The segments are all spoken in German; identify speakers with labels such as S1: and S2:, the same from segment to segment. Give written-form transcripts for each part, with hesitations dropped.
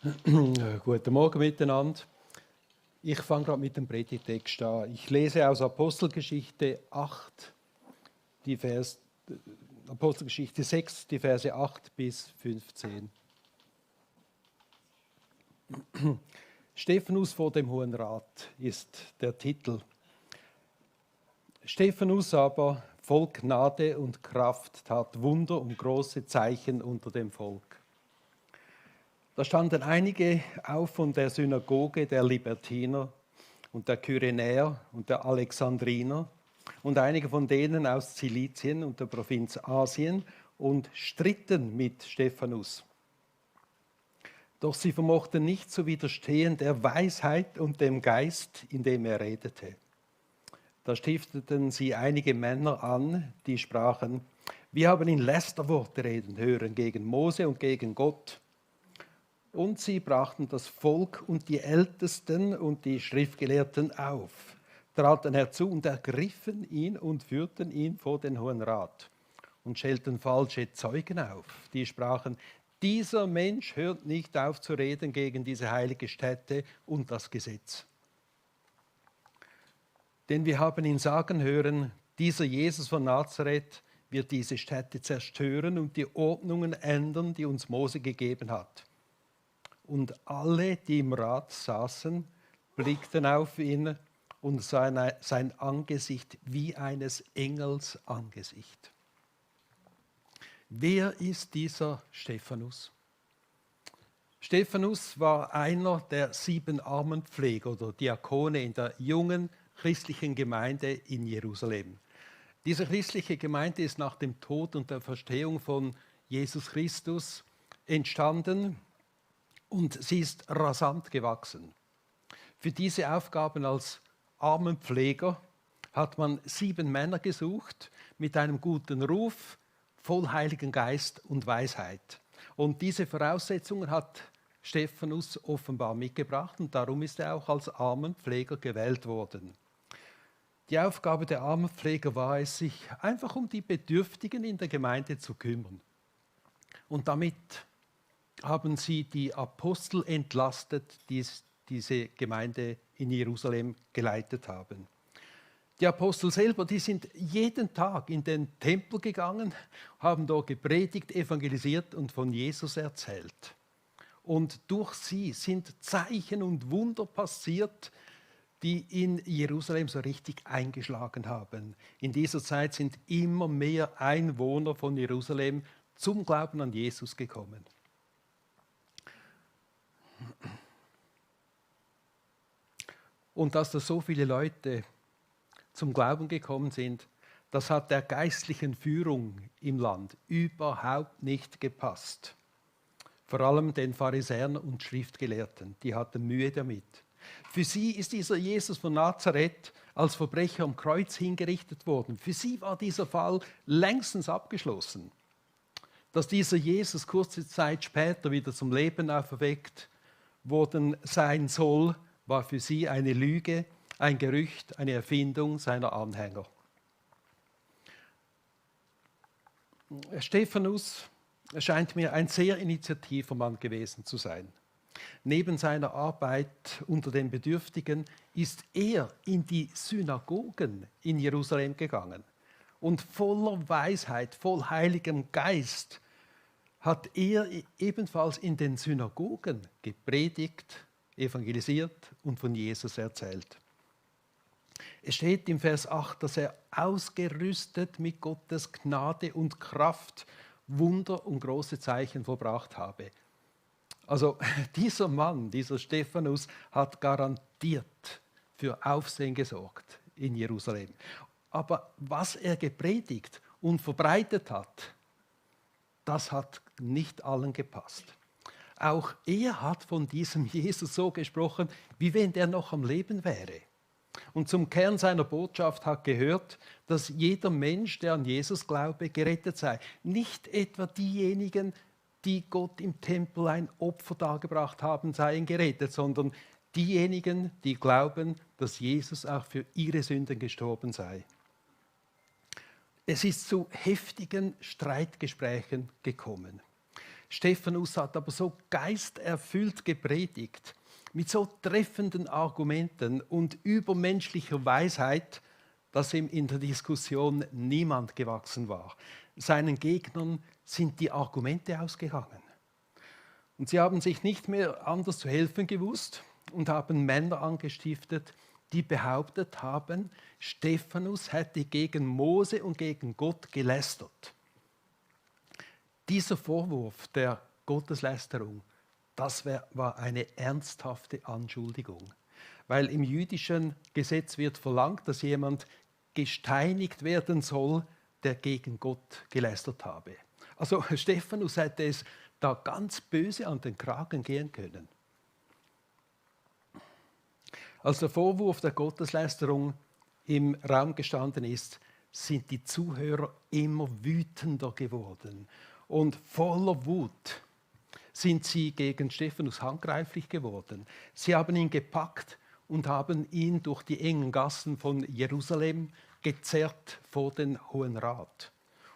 S1: Guten Morgen miteinander. Ich fange gerade mit dem Predigtext an. Ich lese aus Apostelgeschichte 8, Apostelgeschichte 6, die Verse 8 bis 15. Stephanus vor dem Hohen Rat ist der Titel. Stephanus aber, voll Gnade und Kraft, tat Wunder und große Zeichen unter dem Volk. Da standen einige auf von der Synagoge der Libertiner und der Kyrenäer und der Alexandriner und einige von denen aus Zilizien und der Provinz Asien und stritten mit Stephanus. Doch sie vermochten nicht zu widerstehen der Weisheit und dem Geist, in dem er redete. Da stifteten sie einige Männer an, die sprachen: Wir haben ihn Lästerworte reden hören gegen Mose und gegen Gott. Und sie brachten das Volk und die Ältesten und die Schriftgelehrten auf, traten herzu und ergriffen ihn und führten ihn vor den Hohen Rat und stellten falsche Zeugen auf, die sprachen: Dieser Mensch hört nicht auf zu reden gegen diese heilige Stätte und das Gesetz. Denn wir haben ihn sagen hören, dieser Jesus von Nazareth wird diese Stätte zerstören und die Ordnungen ändern, die uns Mose gegeben hat. Und alle, die im Rat saßen, blickten auf ihn und sahen sein Angesicht wie eines Engels Angesicht. Wer ist dieser Stephanus? Stephanus war einer der 7 Armenpfleger oder Diakone in der jungen christlichen Gemeinde in Jerusalem. Diese christliche Gemeinde ist nach dem Tod und der Verstehung von Jesus Christus entstanden. Und sie ist rasant gewachsen. Für diese Aufgaben als Armenpfleger hat man 7 Männer gesucht mit einem guten Ruf, voll Heiligen Geist und Weisheit. Und diese Voraussetzungen hat Stephanus offenbar mitgebracht und darum ist er auch als Armenpfleger gewählt worden. Die Aufgabe der Armenpfleger war es, sich einfach um die Bedürftigen in der Gemeinde zu kümmern. Und damit haben sie die Apostel entlastet, die diese Gemeinde in Jerusalem geleitet haben. Die Apostel selber, die sind jeden Tag in den Tempel gegangen, haben dort gepredigt, evangelisiert und von Jesus erzählt. Und durch sie sind Zeichen und Wunder passiert, die in Jerusalem so richtig eingeschlagen haben. In dieser Zeit sind immer mehr Einwohner von Jerusalem zum Glauben an Jesus gekommen. Und dass da so viele Leute zum Glauben gekommen sind, das hat der geistlichen Führung im Land überhaupt nicht gepasst. Vor allem den Pharisäern und Schriftgelehrten, die hatten Mühe damit. Für sie ist dieser Jesus von Nazareth als Verbrecher am Kreuz hingerichtet worden. Für sie war dieser Fall längstens abgeschlossen. Dass dieser Jesus kurze Zeit später wieder zum Leben auferweckt worden sein soll, war für sie eine Lüge, ein Gerücht, eine Erfindung seiner Anhänger. Stephanus erscheint mir ein sehr initiativer Mann gewesen zu sein. Neben seiner Arbeit unter den Bedürftigen ist er in die Synagogen in Jerusalem gegangen. Und voller Weisheit, voll Heiligem Geist hat er ebenfalls in den Synagogen gepredigt, evangelisiert und von Jesus erzählt. Es steht im Vers 8, dass er ausgerüstet mit Gottes Gnade und Kraft Wunder und große Zeichen vollbracht habe. Also dieser Mann, dieser Stephanus, hat garantiert für Aufsehen gesorgt in Jerusalem. Aber was er gepredigt und verbreitet hat, das hat nicht allen gepasst. Auch er hat von diesem Jesus so gesprochen, wie wenn der noch am Leben wäre. Und zum Kern seiner Botschaft hat gehört, dass jeder Mensch, der an Jesus glaube, gerettet sei. Nicht etwa diejenigen, die Gott im Tempel ein Opfer dargebracht haben, seien gerettet, sondern diejenigen, die glauben, dass Jesus auch für ihre Sünden gestorben sei. Es ist zu heftigen Streitgesprächen gekommen. Stephanus hat aber so geisterfüllt gepredigt, mit so treffenden Argumenten und übermenschlicher Weisheit, dass ihm in der Diskussion niemand gewachsen war. Seinen Gegnern sind die Argumente ausgegangen. Und sie haben sich nicht mehr anders zu helfen gewusst und haben Männer angestiftet, die behauptet haben, Stephanus hätte gegen Mose und gegen Gott gelästert. Dieser Vorwurf der Gotteslästerung, das war eine ernsthafte Anschuldigung. Weil im jüdischen Gesetz wird verlangt, dass jemand gesteinigt werden soll, der gegen Gott gelästert habe. Also Stephanus hätte es da ganz böse an den Kragen gehen können. Als der Vorwurf der Gotteslästerung im Raum gestanden ist, sind die Zuhörer immer wütender geworden. Und voller Wut sind sie gegen Stephanus handgreiflich geworden. Sie haben ihn gepackt und haben ihn durch die engen Gassen von Jerusalem gezerrt vor den Hohen Rat.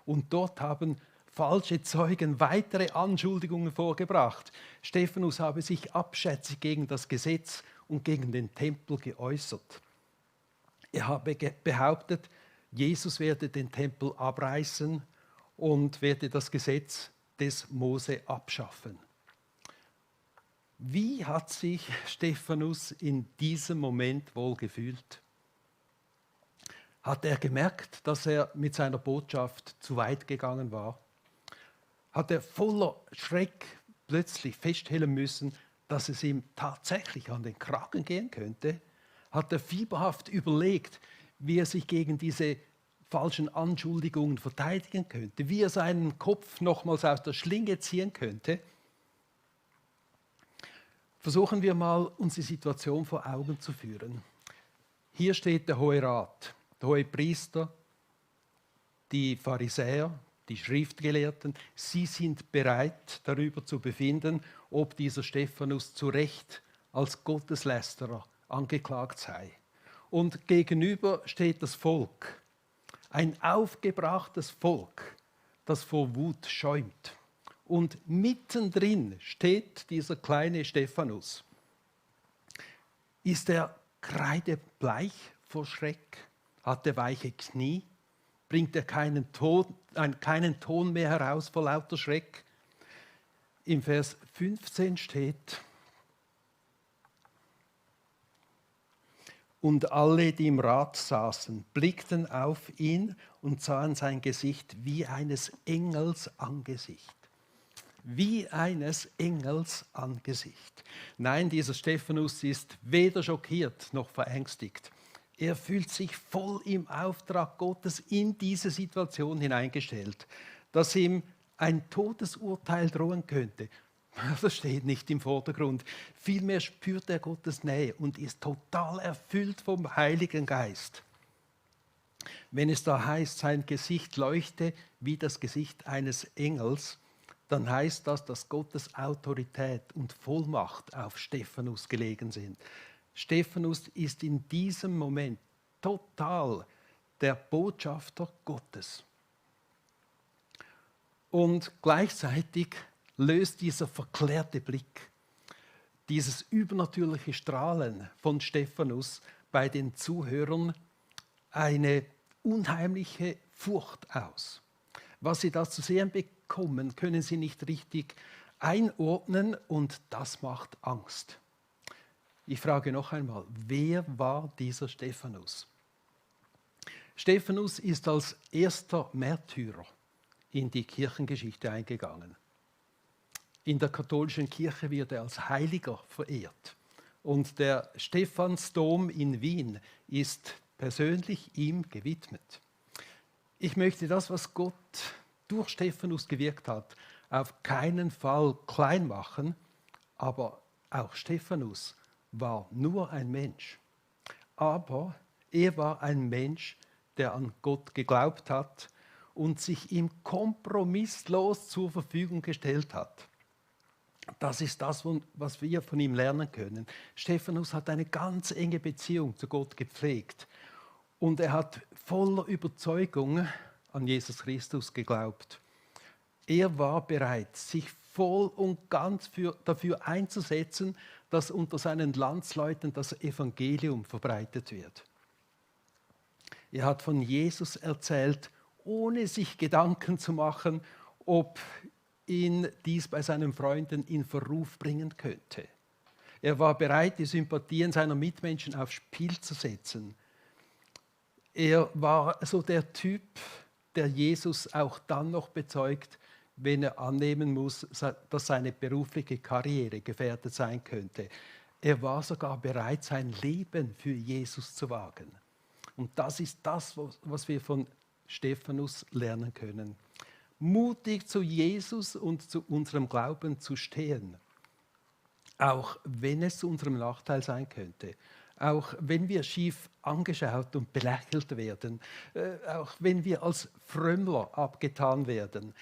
S1: Und dort haben falsche Zeugen weitere Anschuldigungen vorgebracht. Stephanus habe sich abschätzig gegen das Gesetz und gegen den Tempel geäußert. Er habe behauptet, Jesus werde den Tempel abreißen und werde das Gesetz des Mose abschaffen. Wie hat sich Stephanus in diesem Moment wohl gefühlt? Hat er gemerkt, dass er mit seiner Botschaft zu weit gegangen war? Hat er voller Schreck plötzlich feststellen müssen, dass es ihm tatsächlich an den Kragen gehen könnte? Hat er fieberhaft überlegt, wie er sich gegen diese falschen Anschuldigungen verteidigen könnte, wie er seinen Kopf nochmals aus der Schlinge ziehen könnte? Versuchen wir mal, uns die Situation vor Augen zu führen. Hier steht der Hohe Rat, der Hohe Priester, die Pharisäer, die Schriftgelehrten. Sie sind bereit, darüber zu befinden, ob dieser Stephanus zu Recht als Gotteslästerer angeklagt sei. Und gegenüber steht das Volk, ein aufgebrachtes Volk, das vor Wut schäumt. Und mittendrin steht dieser kleine Stephanus. Ist er kreidebleich vor Schreck? Hat er weiche Knie? Bringt er keinen Ton mehr heraus vor lauter Schreck? Im Vers 15 steht: Und alle, die im Rat saßen, blickten auf ihn und sahen sein Gesicht wie eines Engels Angesicht. Wie eines Engels Angesicht. Nein, dieser Stephanus ist weder schockiert noch verängstigt. Er fühlt sich voll im Auftrag Gottes in diese Situation hineingestellt, dass ihm ein Todesurteil drohen könnte. Das steht nicht im Vordergrund. Vielmehr spürt er Gottes Nähe und ist total erfüllt vom Heiligen Geist. Wenn es da heißt, sein Gesicht leuchte wie das Gesicht eines Engels, dann heißt das, dass Gottes Autorität und Vollmacht auf Stephanus gelegen sind. Stephanus ist in diesem Moment total der Botschafter Gottes. Und gleichzeitig löst dieser verklärte Blick, dieses übernatürliche Strahlen von Stephanus bei den Zuhörern eine unheimliche Furcht aus. Was sie da zu sehen bekommen, können sie nicht richtig einordnen und das macht Angst. Ich frage noch einmal, wer war dieser Stephanus? Stephanus ist als erster Märtyrer in die Kirchengeschichte eingegangen. In der katholischen Kirche wird er als Heiliger verehrt. Und der Stephansdom in Wien ist persönlich ihm gewidmet. Ich möchte das, was Gott durch Stephanus gewirkt hat, auf keinen Fall klein machen, aber auch Stephanus war nur ein Mensch. Aber er war ein Mensch, der an Gott geglaubt hat und sich ihm kompromisslos zur Verfügung gestellt hat. Das ist das, was wir von ihm lernen können. Stephanus hat eine ganz enge Beziehung zu Gott gepflegt und er hat voller Überzeugung an Jesus Christus geglaubt. Er war bereit, sich voll und ganz dafür einzusetzen, dass unter seinen Landsleuten das Evangelium verbreitet wird. Er hat von Jesus erzählt, ohne sich Gedanken zu machen, ob ihn dies bei seinen Freunden in Verruf bringen könnte. Er war bereit, die Sympathien seiner Mitmenschen aufs Spiel zu setzen. Er war so der Typ, der Jesus auch dann noch bezeugt, wenn er annehmen muss, dass seine berufliche Karriere gefährdet sein könnte. Er war sogar bereit, sein Leben für Jesus zu wagen. Und das ist das, was wir von Stephanus lernen können. Mutig zu Jesus und zu unserem Glauben zu stehen, auch wenn es zu unserem Nachteil sein könnte. Auch wenn wir schief angeschaut und belächelt werden, auch wenn wir als Frömmler abgetan werden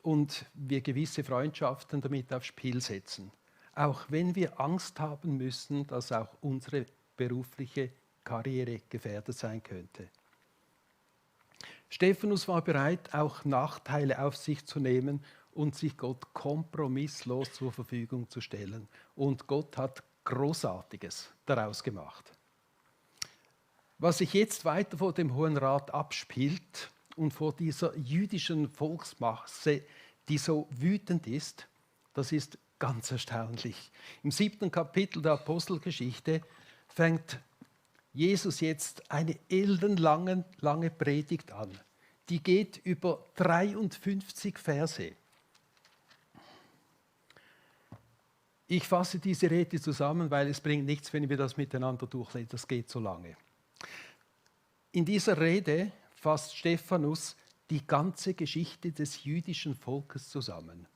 S1: und wir gewisse Freundschaften damit aufs Spiel setzen. Auch wenn wir Angst haben müssen, dass auch unsere berufliche Karriere gefährdet sein könnte. Stephanus war bereit, auch Nachteile auf sich zu nehmen und sich Gott kompromisslos zur Verfügung zu stellen. Und Gott hat Großartiges daraus gemacht. Was sich jetzt weiter vor dem Hohen Rat abspielt und vor dieser jüdischen Volksmasse, die so wütend ist, das ist ganz erstaunlich. Im 7. Kapitel der Apostelgeschichte fängt Jesus jetzt eine ellenlange Predigt an. Die geht über 53 Verse. Ich fasse diese Rede zusammen, weil es bringt nichts, wenn wir das miteinander durchlesen. Das geht so lange. In dieser Rede fasst Stephanus die ganze Geschichte des jüdischen Volkes zusammen.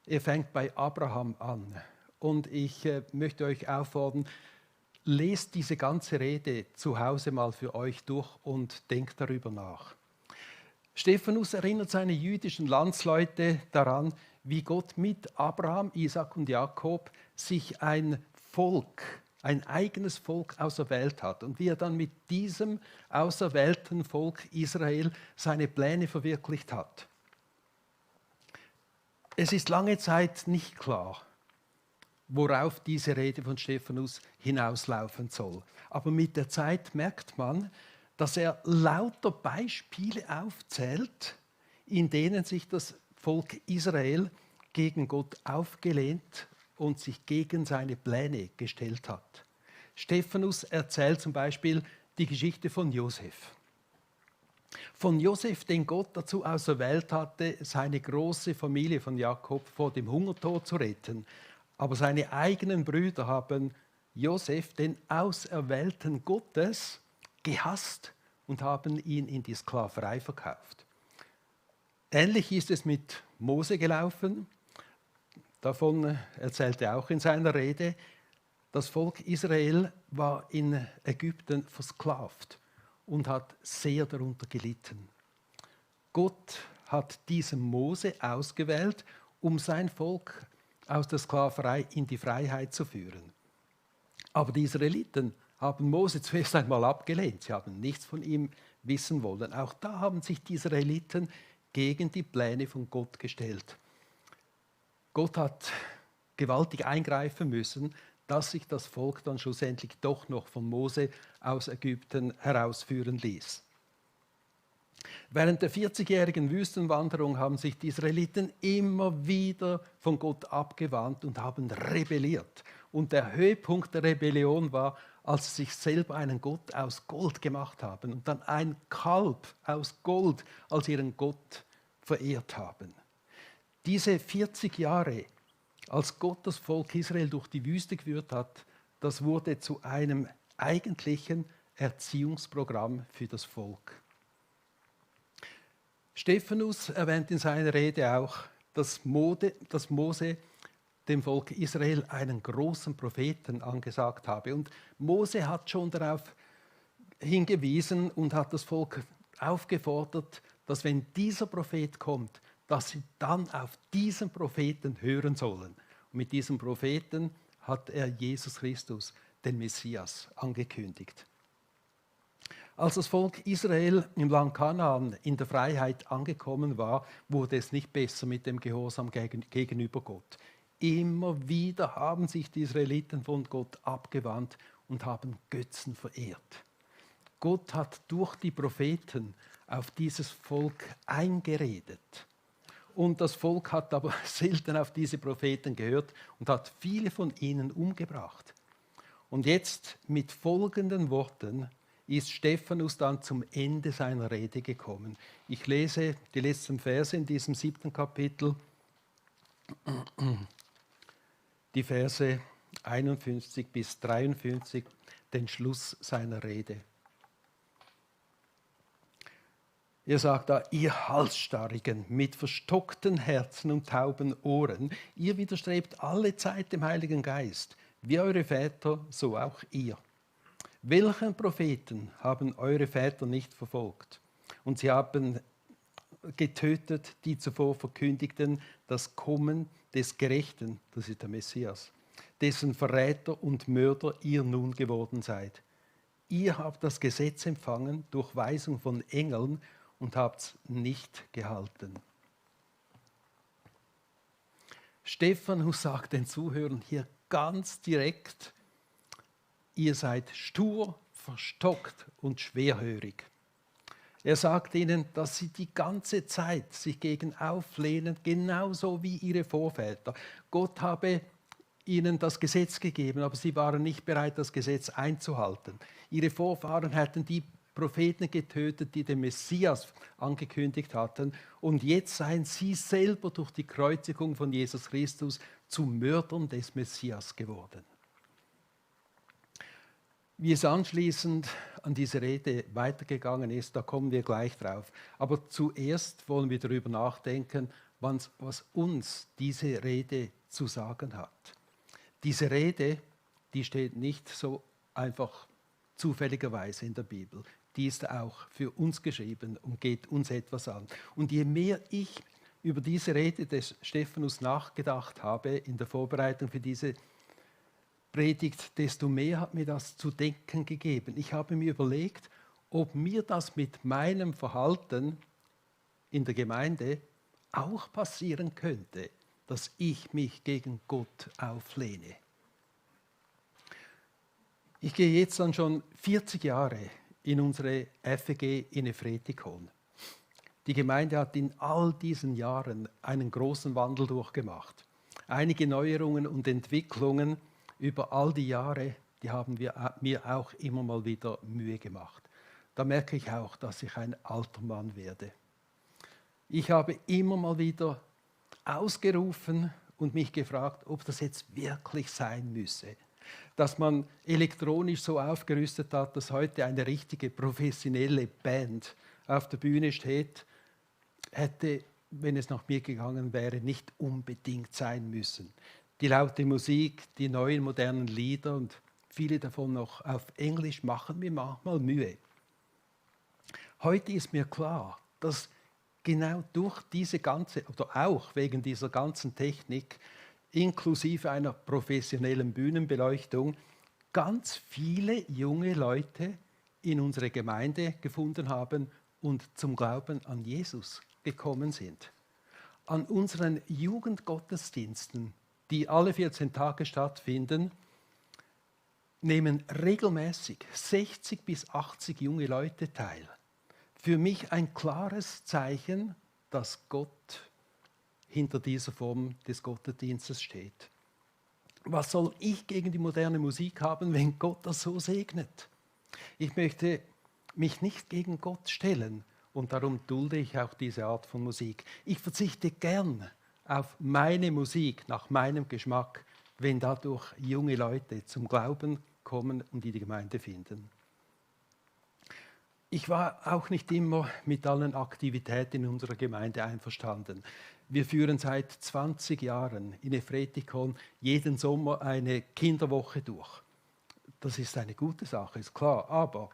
S1: Er fängt bei Abraham an. Und ich möchte euch auffordern, lest diese ganze Rede zu Hause mal für euch durch und denkt darüber nach. Stephanus erinnert seine jüdischen Landsleute daran, wie Gott mit Abraham, Isaak und Jakob sich ein eigenes Volk auserwählt hat und wie er dann mit diesem auserwählten Volk Israel seine Pläne verwirklicht hat. Es ist lange Zeit nicht klar, worauf diese Rede von Stephanus hinauslaufen soll. Aber mit der Zeit merkt man, dass er lauter Beispiele aufzählt, in denen sich das Volk Israel gegen Gott aufgelehnt und sich gegen seine Pläne gestellt hat. Stephanus erzählt zum Beispiel die Geschichte von Josef. Von Josef, den Gott dazu auserwählt hatte, seine große Familie von Jakob vor dem Hungertod zu retten. Aber seine eigenen Brüder haben Josef, den Auserwählten Gottes, gehasst und haben ihn in die Sklaverei verkauft. Ähnlich ist es mit Mose gelaufen. Davon erzählt er auch in seiner Rede. Das Volk Israel war in Ägypten versklavt und hat sehr darunter gelitten. Gott hat diesen Mose ausgewählt, um sein Volk aus der Sklaverei in die Freiheit zu führen. Aber die Israeliten haben Mose zuerst einmal abgelehnt. Sie haben nichts von ihm wissen wollen. Auch da haben sich die Israeliten gegen die Pläne von Gott gestellt. Gott hat gewaltig eingreifen müssen, dass sich das Volk dann schlussendlich doch noch von Mose aus Ägypten herausführen ließ. Während der 40-jährigen Wüstenwanderung haben sich die Israeliten immer wieder von Gott abgewandt und haben rebelliert. Und der Höhepunkt der Rebellion war, als sie sich selber einen Gott aus Gold gemacht haben und dann ein Kalb aus Gold als ihren Gott verehrt haben. Diese 40 Jahre, als Gott das Volk Israel durch die Wüste geführt hat, das wurde zu einem eigentlichen Erziehungsprogramm für das Volk. Stephanus erwähnt in seiner Rede auch, dass Mose dem Volk Israel einen großen Propheten angesagt habe. Und Mose hat schon darauf hingewiesen und hat das Volk aufgefordert, dass wenn dieser Prophet kommt, dass sie dann auf diesen Propheten hören sollen. Und mit diesem Propheten hat er Jesus Christus, den Messias, angekündigt. Als das Volk Israel im Land Kanaan in der Freiheit angekommen war, wurde es nicht besser mit dem Gehorsam gegenüber Gott. Immer wieder haben sich die Israeliten von Gott abgewandt und haben Götzen verehrt. Gott hat durch die Propheten auf dieses Volk eingeredet. Und das Volk hat aber selten auf diese Propheten gehört und hat viele von ihnen umgebracht. Und jetzt mit folgenden Worten ist Stephanus dann zum Ende seiner Rede gekommen. Ich lese die letzten Verse in diesem 7. Kapitel, die Verse 51 bis 53, den Schluss seiner Rede. Er sagt da, ihr Halsstarrigen mit verstockten Herzen und tauben Ohren, ihr widerstrebt alle Zeit dem Heiligen Geist, wie eure Väter, so auch ihr. Welchen Propheten haben eure Väter nicht verfolgt? Und sie haben getötet, die zuvor verkündigten, das Kommen des Gerechten, das ist der Messias, dessen Verräter und Mörder ihr nun geworden seid. Ihr habt das Gesetz empfangen durch Weisung von Engeln und habt es nicht gehalten. Stephanus sagt den Zuhörern hier ganz direkt, ihr seid stur, verstockt und schwerhörig. Er sagt ihnen, dass sie die ganze Zeit sich gegen auflehnen, genauso wie ihre Vorväter. Gott habe ihnen das Gesetz gegeben, aber sie waren nicht bereit, das Gesetz einzuhalten. Ihre Vorfahren hätten die Propheten getötet, die den Messias angekündigt hatten. Und jetzt seien sie selber durch die Kreuzigung von Jesus Christus zu Mördern des Messias geworden. Wie es anschließend an diese Rede weitergegangen ist, da kommen wir gleich drauf. Aber zuerst wollen wir darüber nachdenken, was uns diese Rede zu sagen hat. Diese Rede, die steht nicht so einfach zufälligerweise in der Bibel. Die ist auch für uns geschrieben und geht uns etwas an. Und je mehr ich über diese Rede des Stephanus nachgedacht habe in der Vorbereitung für diese Predigt, desto mehr hat mir das zu denken gegeben. Ich habe mir überlegt, ob mir das mit meinem Verhalten in der Gemeinde auch passieren könnte, dass ich mich gegen Gott auflehne. Ich gehe jetzt dann schon 40 Jahre in unsere FEG in Efretikon. Die Gemeinde hat in all diesen Jahren einen großen Wandel durchgemacht. Einige Neuerungen und Entwicklungen über all die Jahre, die haben mir auch immer mal wieder Mühe gemacht. Da merke ich auch, dass ich ein alter Mann werde. Ich habe immer mal wieder ausgerufen und mich gefragt, ob das jetzt wirklich sein müsse. Dass man elektronisch so aufgerüstet hat, dass heute eine richtige professionelle Band auf der Bühne steht, hätte, wenn es nach mir gegangen wäre, nicht unbedingt sein müssen. Die laute Musik, die neuen modernen Lieder und viele davon noch auf Englisch machen mir manchmal Mühe. Heute ist mir klar, dass genau durch diese ganze, oder auch wegen dieser ganzen Technik, inklusive einer professionellen Bühnenbeleuchtung, ganz viele junge Leute in unsere Gemeinde gefunden haben und zum Glauben an Jesus gekommen sind. An unseren Jugendgottesdiensten, die alle 14 Tage stattfinden, nehmen regelmäßig 60 bis 80 junge Leute teil. Für mich ein klares Zeichen, dass Gott hinter dieser Form des Gottesdienstes steht. Was soll ich gegen die moderne Musik haben, wenn Gott das so segnet? Ich möchte mich nicht gegen Gott stellen und darum dulde ich auch diese Art von Musik. Ich verzichte gern auf meine Musik nach meinem Geschmack, wenn dadurch junge Leute zum Glauben kommen und die Gemeinde finden. Ich war auch nicht immer mit allen Aktivitäten in unserer Gemeinde einverstanden. Wir führen seit 20 Jahren in Efretikon jeden Sommer eine Kinderwoche durch. Das ist eine gute Sache, ist klar, aber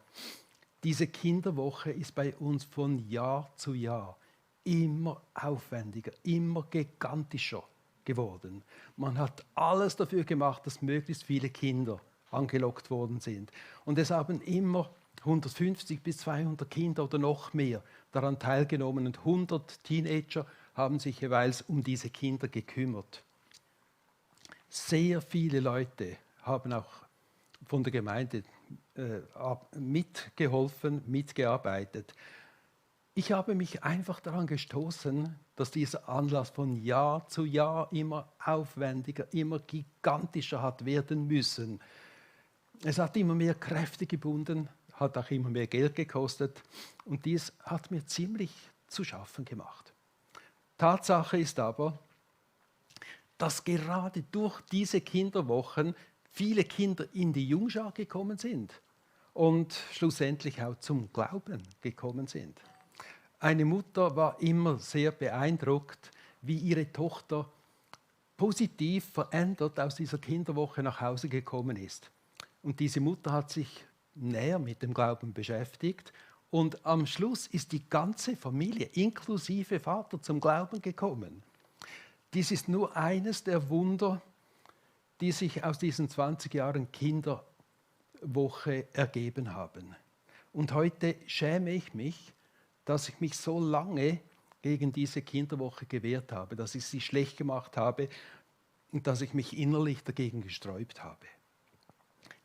S1: diese Kinderwoche ist bei uns von Jahr zu Jahr immer aufwendiger, immer gigantischer geworden. Man hat alles dafür gemacht, dass möglichst viele Kinder angelockt worden sind. Und es haben immer 150 bis 200 Kinder oder noch mehr daran teilgenommen und 100 Teenager haben sich jeweils um diese Kinder gekümmert. Sehr viele Leute haben auch von der Gemeinde mitgeholfen, mitgearbeitet. Ich habe mich einfach daran gestoßen, dass dieser Anlass von Jahr zu Jahr immer aufwendiger, immer gigantischer hat werden müssen. Es hat immer mehr Kräfte gebunden, hat auch immer mehr Geld gekostet und dies hat mir ziemlich zu schaffen gemacht. Tatsache ist aber, dass gerade durch diese Kinderwochen viele Kinder in die Jungschar gekommen sind und schlussendlich auch zum Glauben gekommen sind. Eine Mutter war immer sehr beeindruckt, wie ihre Tochter positiv verändert aus dieser Kinderwoche nach Hause gekommen ist. Und diese Mutter hat sich näher mit dem Glauben beschäftigt und am Schluss ist die ganze Familie inklusive Vater zum Glauben gekommen. Dies ist nur eines der Wunder, die sich aus diesen 20 Jahren Kinderwoche ergeben haben. Und heute schäme ich mich, dass ich mich so lange gegen diese Kinderwoche gewehrt habe, dass ich sie schlecht gemacht habe und dass ich mich innerlich dagegen gesträubt habe.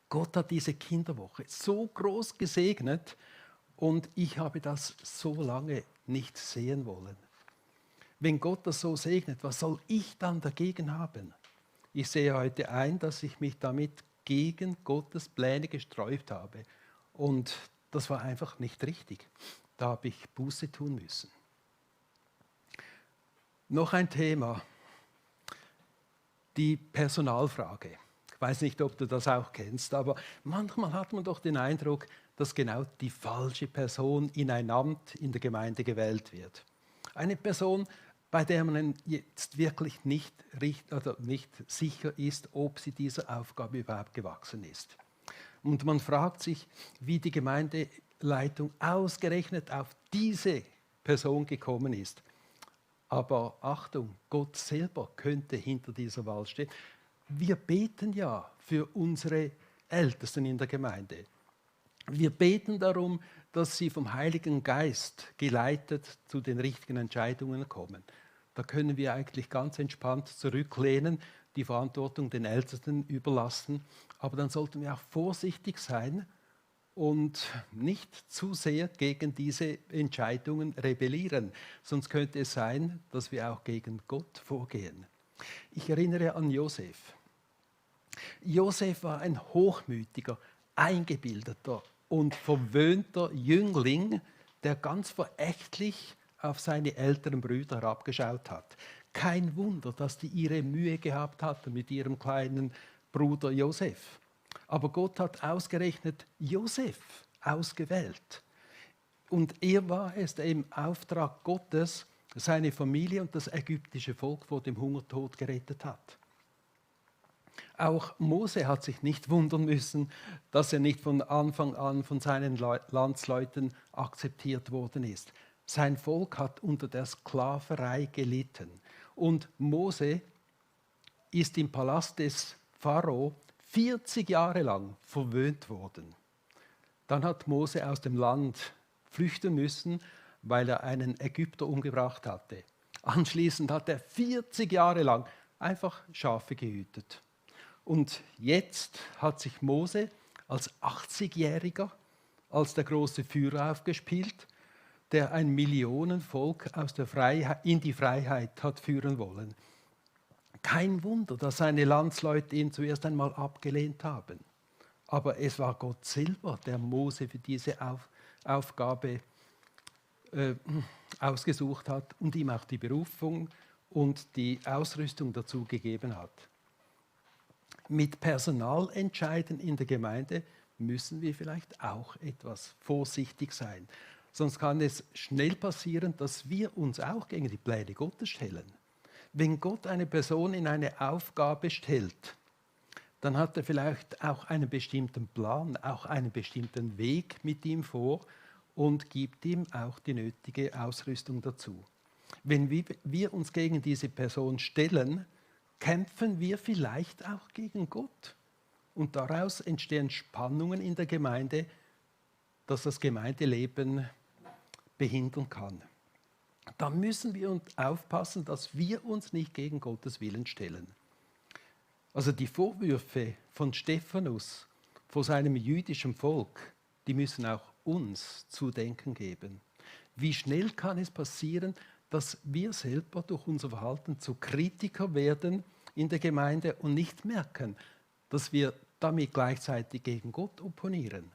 S1: Gott hat diese Kinderwoche so groß gesegnet und ich habe das so lange nicht sehen wollen. Wenn Gott das so segnet, was soll ich dann dagegen haben? Ich sehe heute ein, dass ich mich damit gegen Gottes Pläne gesträubt habe. Und das war einfach nicht richtig. Da habe ich Buße tun müssen. Noch ein Thema, die Personalfrage. Ich weiß nicht, ob du das auch kennst, aber manchmal hat man doch den Eindruck, dass genau die falsche Person in ein Amt in der Gemeinde gewählt wird. Eine Person, bei der man jetzt wirklich nicht sicher ist, ob sie dieser Aufgabe überhaupt gewachsen ist. Und man fragt sich, wie die Gemeindeleitung ausgerechnet auf diese Person gekommen ist. Aber Achtung, Gott selber könnte hinter dieser Wahl stehen. Wir beten ja für unsere Ältesten in der Gemeinde. Wir beten darum, dass sie vom Heiligen Geist geleitet zu den richtigen Entscheidungen kommen. Da können wir eigentlich ganz entspannt zurücklehnen, die Verantwortung den Ältesten überlassen. Aber dann sollten wir auch vorsichtig sein und nicht zu sehr gegen diese Entscheidungen rebellieren. Sonst könnte es sein, dass wir auch gegen Gott vorgehen. Ich erinnere an Josef. Josef war ein hochmütiger, eingebildeter und verwöhnter Jüngling, der ganz verächtlich auf seine älteren Brüder herabgeschaut hat. Kein Wunder, dass die ihre Mühe gehabt hatten mit ihrem kleinen Bruder Josef. Aber Gott hat ausgerechnet Josef ausgewählt. Und er war es, der im Auftrag Gottes seine Familie und das ägyptische Volk vor dem Hungertod gerettet hat. Auch Mose hat sich nicht wundern müssen, dass er nicht von Anfang an von seinen Landsleuten akzeptiert worden ist. Sein Volk hat unter der Sklaverei gelitten. Und Mose ist im Palast des Pharao 40 Jahre lang verwöhnt worden. Dann hat Mose aus dem Land flüchten müssen, weil er einen Ägypter umgebracht hatte. Anschließend hat er 40 Jahre lang einfach Schafe gehütet. Und jetzt hat sich Mose als 80-Jähriger als der große Führer aufgespielt, der ein Millionenvolk in die Freiheit hat führen wollen. Kein Wunder, dass seine Landsleute ihn zuerst einmal abgelehnt haben. Aber es war Gott selber, der Mose für diese Aufgabe ausgesucht hat und ihm auch die Berufung und die Ausrüstung dazu gegeben hat. Mit Personalentscheiden in der Gemeinde müssen wir vielleicht auch etwas vorsichtig sein. Sonst kann es schnell passieren, dass wir uns auch gegen die Pläne Gottes stellen. Wenn Gott eine Person in eine Aufgabe stellt, dann hat er vielleicht auch einen bestimmten Plan, auch einen bestimmten Weg mit ihm vor und gibt ihm auch die nötige Ausrüstung dazu. Wenn wir uns gegen diese Person stellen, kämpfen wir vielleicht auch gegen Gott. Und daraus entstehen Spannungen in der Gemeinde, das das Gemeindeleben behindern kann. Da müssen wir uns aufpassen, dass wir uns nicht gegen Gottes Willen stellen. Also die Vorwürfe von Stephanus vor seinem jüdischen Volk, die müssen auch uns zu denken geben. Wie schnell kann es passieren, dass wir selber durch unser Verhalten zu Kritiker werden in der Gemeinde und nicht merken, dass wir damit gleichzeitig gegen Gott opponieren.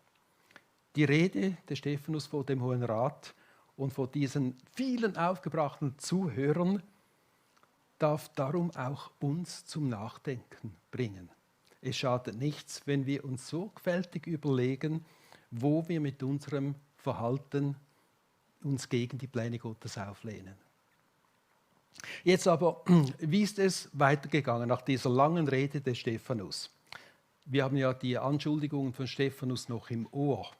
S1: Die Rede des Stephanus vor dem Hohen Rat und vor diesen vielen aufgebrachten Zuhörern darf darum auch uns zum Nachdenken bringen. Es schadet nichts, wenn wir uns sorgfältig überlegen, wo wir mit unserem Verhalten uns gegen die Pläne Gottes auflehnen. Jetzt aber, wie ist es weitergegangen nach dieser langen Rede des Stephanus? Wir haben ja die Anschuldigungen von Stephanus noch im Ohr.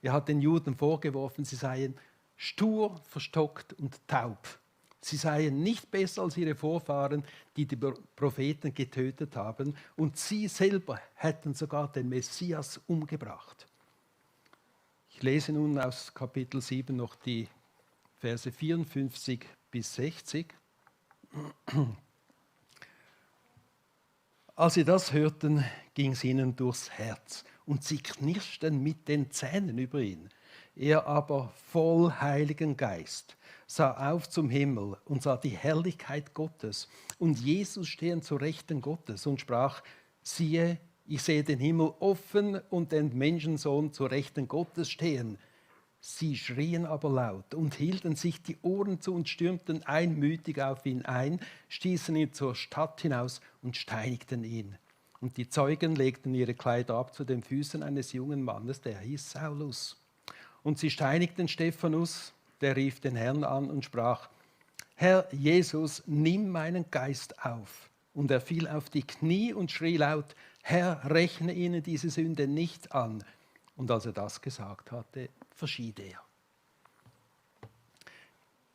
S1: Er hat den Juden vorgeworfen, sie seien stur, verstockt und taub. Sie seien nicht besser als ihre Vorfahren, die die Propheten getötet haben, und sie selber hätten sogar den Messias umgebracht. Ich lese nun aus Kapitel 7 noch die Verse 54 bis 60. Als sie das hörten, ging es ihnen durchs Herz und sie knirschten mit den Zähnen über ihn. Er aber, voll Heiligen Geist, sah auf zum Himmel und sah die Herrlichkeit Gottes und Jesus stehen zur Rechten Gottes und sprach: Siehe, ich sehe den Himmel offen und den Menschensohn zur Rechten Gottes stehen. Sie schrien aber laut und hielten sich die Ohren zu und stürmten einmütig auf ihn ein, stießen ihn zur Stadt hinaus und steinigten ihn. Und die Zeugen legten ihre Kleider ab zu den Füßen eines jungen Mannes, der hieß Saulus. Und sie steinigten Stephanus, der rief den Herrn an und sprach: Herr Jesus, nimm meinen Geist auf. Und er fiel auf die Knie und schrie laut: Herr, rechne ihnen diese Sünde nicht an. Und als er das gesagt hatte, verschied er.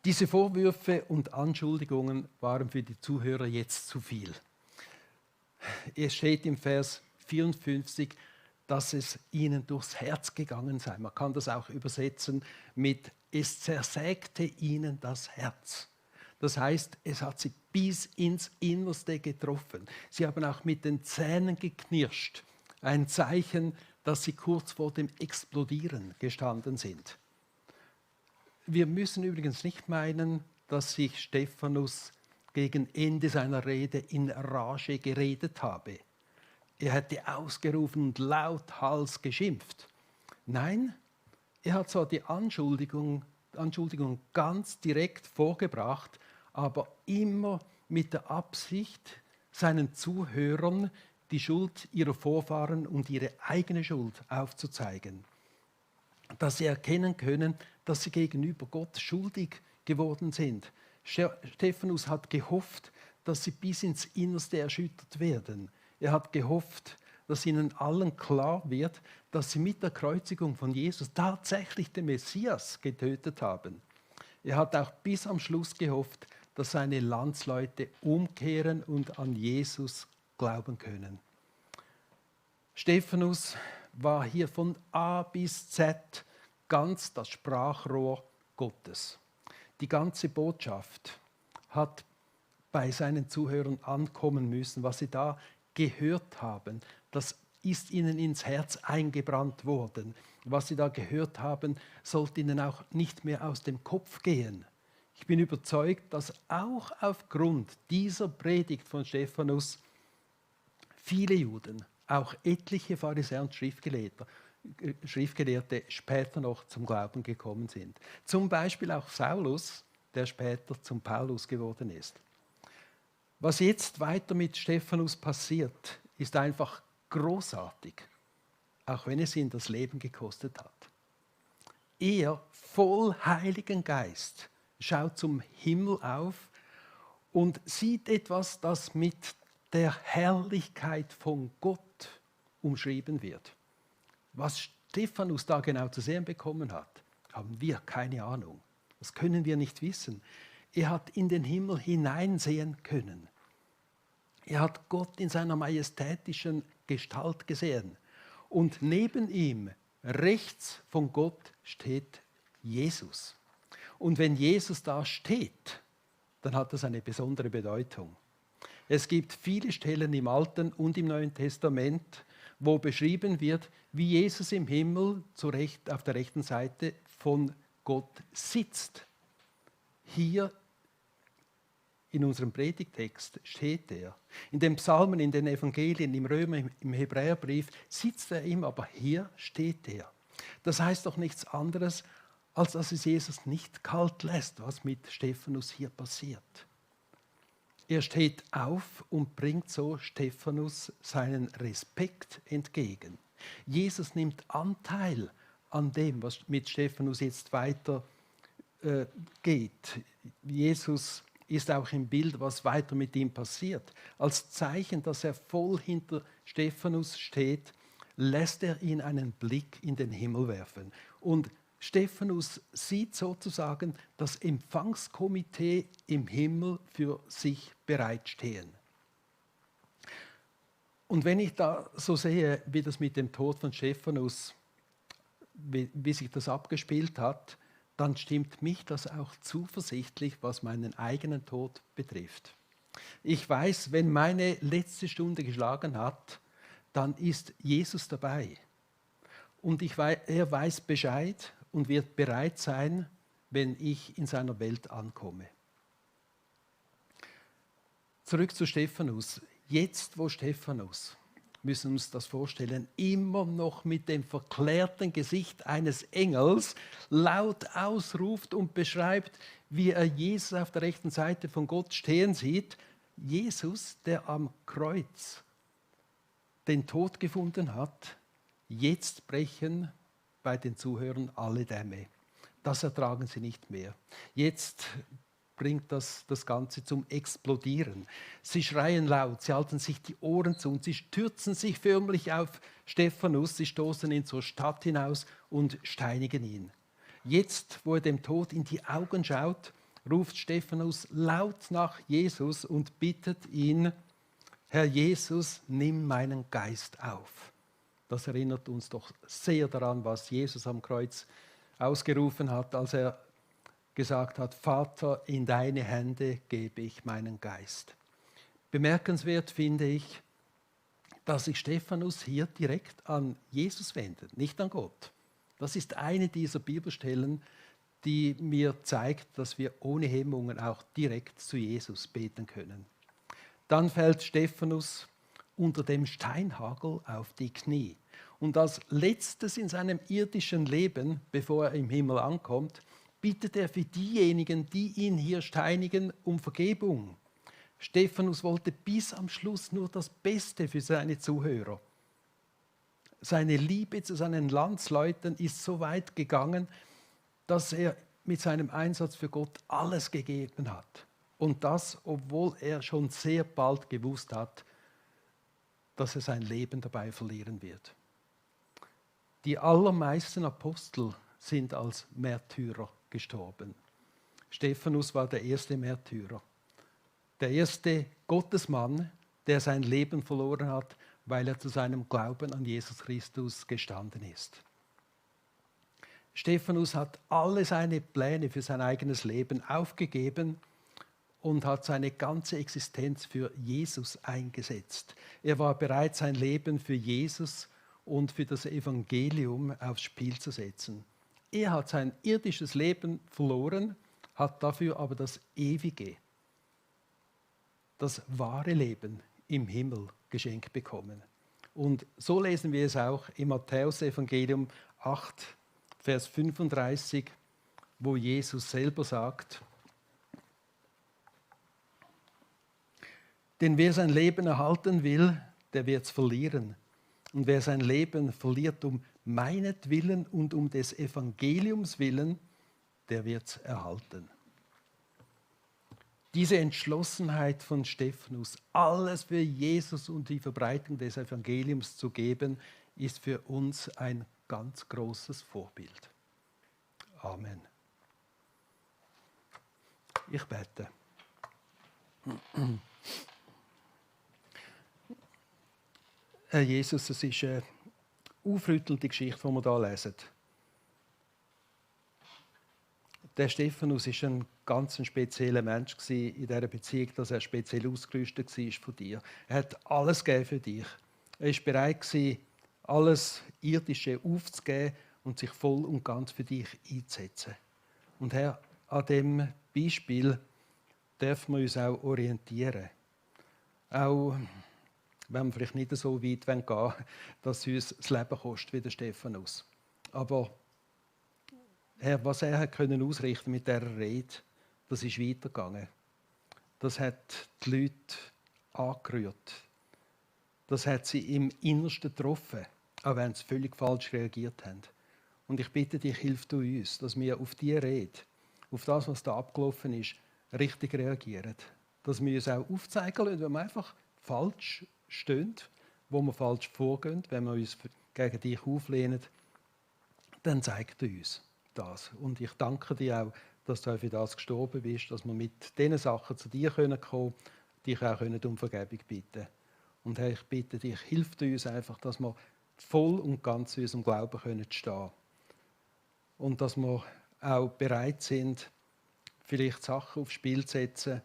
S1: Diese Vorwürfe und Anschuldigungen waren für die Zuhörer jetzt zu viel. Es steht im Vers 54, dass es ihnen durchs Herz gegangen sei. Man kann das auch übersetzen mit: Es zersägte ihnen das Herz. Das heißt, es hat sie bis ins Innerste getroffen. Sie haben auch mit den Zähnen geknirscht. Ein Zeichen, dass sie kurz vor dem Explodieren gestanden sind. Wir müssen übrigens nicht meinen, dass sich Stephanus gegen Ende seiner Rede in Rage geredet habe. Er hätte ausgerufen und lauthals geschimpft. Nein, er hat zwar die Anschuldigung ganz direkt vorgebracht, aber immer mit der Absicht, seinen Zuhörern die Schuld ihrer Vorfahren und ihre eigene Schuld aufzuzeigen. Dass sie erkennen können, dass sie gegenüber Gott schuldig geworden sind. Stephanus hat gehofft, dass sie bis ins Innerste erschüttert werden. Er hat gehofft, dass ihnen allen klar wird, dass sie mit der Kreuzigung von Jesus tatsächlich den Messias getötet haben. Er hat auch bis am Schluss gehofft, dass seine Landsleute umkehren und an Jesus glauben können. Stephanus war hier von A bis Z ganz das Sprachrohr Gottes. Die ganze Botschaft hat bei seinen Zuhörern ankommen müssen. Was sie da gehört haben, das ist ihnen ins Herz eingebrannt worden. Was sie da gehört haben, sollte ihnen auch nicht mehr aus dem Kopf gehen. Ich bin überzeugt, dass auch aufgrund dieser Predigt von Stephanus viele Juden, auch etliche Pharisäer und Schriftgelehrte später noch zum Glauben gekommen sind. Zum Beispiel auch Saulus, der später zum Paulus geworden ist. Was jetzt weiter mit Stephanus passiert, ist einfach großartig, auch wenn es ihn das Leben gekostet hat. Er, voll Heiligen Geist, schaut zum Himmel auf und sieht etwas, das mit der Herrlichkeit von Gott umschrieben wird. Was Stephanus da genau zu sehen bekommen hat, haben wir keine Ahnung. Das können wir nicht wissen. Er hat in den Himmel hineinsehen können. Er hat Gott in seiner majestätischen Gestalt gesehen. Und neben ihm rechts von Gott steht Jesus. Und wenn Jesus da steht, dann hat das eine besondere Bedeutung. Es gibt viele Stellen im Alten und im Neuen Testament, wo beschrieben wird, wie Jesus im Himmel auf der rechten Seite von Gott sitzt. Hier in unserem Predigtext steht er. In den Psalmen, in den Evangelien, im Römer, im Hebräerbrief sitzt er immer, aber hier steht er. Das heißt doch nichts anderes, als dass es Jesus nicht kalt lässt, was mit Stephanus hier passiert. Er steht auf und bringt so Stephanus seinen Respekt entgegen. Jesus nimmt Anteil an dem, was mit Stephanus jetzt weiter geht. Jesus ist auch im Bild, was weiter mit ihm passiert. Als Zeichen, dass er voll hinter Stephanus steht, lässt er ihn einen Blick in den Himmel werfen. Und Stephanus sieht sozusagen das Empfangskomitee im Himmel für sich bereitstehen. Und wenn ich da so sehe, wie das mit dem Tod von Stephanus, wie sich das abgespielt hat, dann stimmt mich das auch zuversichtlich, was meinen eigenen Tod betrifft. Ich weiß, wenn meine letzte Stunde geschlagen hat, dann ist Jesus dabei. Und er weiß Bescheid und wird bereit sein, wenn ich in seiner Welt ankomme. Zurück zu Stephanus. Jetzt, wo Stephanus, müssen wir uns das vorstellen, immer noch mit dem verklärten Gesicht eines Engels laut ausruft und beschreibt, wie er Jesus auf der rechten Seite von Gott stehen sieht. Jesus, der am Kreuz den Tod gefunden hat, jetzt brechen bei den Zuhörern alle Dämme. Das ertragen sie nicht mehr. Jetzt bringt das Ganze zum Explodieren. Sie schreien laut, sie halten sich die Ohren zu und sie stürzen sich förmlich auf Stephanus, sie stoßen ihn zur Stadt hinaus und steinigen ihn. Jetzt, wo er dem Tod in die Augen schaut, ruft Stephanus laut nach Jesus und bittet ihn: Herr Jesus, nimm meinen Geist auf. Das erinnert uns doch sehr daran, was Jesus am Kreuz ausgerufen hat, als er gesagt hat: Vater, in deine Hände gebe ich meinen Geist. Bemerkenswert finde ich, dass sich Stephanus hier direkt an Jesus wendet, nicht an Gott. Das ist eine dieser Bibelstellen, die mir zeigt, dass wir ohne Hemmungen auch direkt zu Jesus beten können. Dann fällt Stephanus unter dem Steinhagel auf die Knie. Und als letztes in seinem irdischen Leben, bevor er im Himmel ankommt, bittet er für diejenigen, die ihn hier steinigen, um Vergebung. Stephanus wollte bis am Schluss nur das Beste für seine Zuhörer. Seine Liebe zu seinen Landsleuten ist so weit gegangen, dass er mit seinem Einsatz für Gott alles gegeben hat. Und das, obwohl er schon sehr bald gewusst hat, dass er sein Leben dabei verlieren wird. Die allermeisten Apostel sind als Märtyrer gestorben. Stephanus war der erste Märtyrer. Der erste Gottesmann, der sein Leben verloren hat, weil er zu seinem Glauben an Jesus Christus gestanden ist. Stephanus hat alle seine Pläne für sein eigenes Leben aufgegeben und hat seine ganze Existenz für Jesus eingesetzt. Er war bereit, sein Leben für Jesus und für das Evangelium aufs Spiel zu setzen. Er hat sein irdisches Leben verloren, hat dafür aber das ewige, das wahre Leben im Himmel geschenkt bekommen. Und so lesen wir es auch im Matthäus-Evangelium 8, Vers 35, wo Jesus selber sagt: Denn wer sein Leben erhalten will, der wird es verlieren. Und wer sein Leben verliert um meinetwillen und um des Evangeliums willen, der wird es erhalten. Diese Entschlossenheit von Stephanus, alles für Jesus und die Verbreitung des Evangeliums zu geben, ist für uns ein ganz großes Vorbild. Amen. Ich bete. Herr Jesus, es ist aufrüttelnde Geschichte, die wir hier lesen. Der Stephanus war ein ganz spezieller Mensch in dieser Beziehung, dass er speziell ausgerüstet war von dir. Er hat alles gegeben für dich. Er war bereit, alles Irdische aufzugeben und sich voll und ganz für dich einzusetzen. Und Herr, an diesem Beispiel dürfen wir uns auch orientieren. Auch wenn wir vielleicht nicht so weit gehen wollen, dass es uns das Leben kostet wie der Stephanus. Aber Herr, was er hat können ausrichten mit dieser Rede, das ist weitergegangen. Das hat die Leute angerührt. Das hat sie im Innersten getroffen, auch wenn sie völlig falsch reagiert haben. Und ich bitte dich, hilf du uns, dass wir auf diese Rede, auf das, was da abgelaufen ist, richtig reagieren. Dass wir uns auch aufzeigen lassen, wenn wir einfach falsch stehen, wo wir falsch vorgehen, wenn wir uns gegen dich auflehnen, dann zeig du uns das. Und ich danke dir auch, dass du auch für das gestorben bist, dass wir mit diesen Sachen zu dir kommen können, dich auch um Vergebung bitten. Und Herr, ich bitte dich, hilf uns einfach, dass wir voll und ganz zu unserem Glauben stehen können. Und dass wir auch bereit sind, vielleicht Sachen aufs Spiel zu setzen,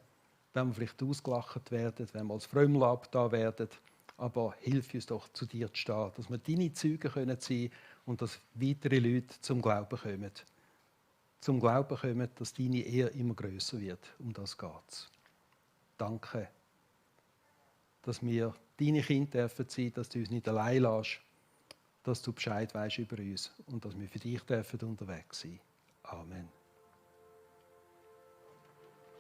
S1: wenn wir vielleicht ausgelacht werden, wenn wir als Frömmler abgetan werden. Aber hilf uns doch, zu dir zu stehen, dass wir deine Zeugen sein können und dass weitere Leute zum Glauben kommen. Zum Glauben kommen, dass deine Ehre immer grösser wird. Um das geht es. Danke, dass wir deine Kinder sein dürfen, dass du uns nicht allein lässt, dass du Bescheid weißt über uns und dass wir für dich dürfen unterwegs sein. Amen.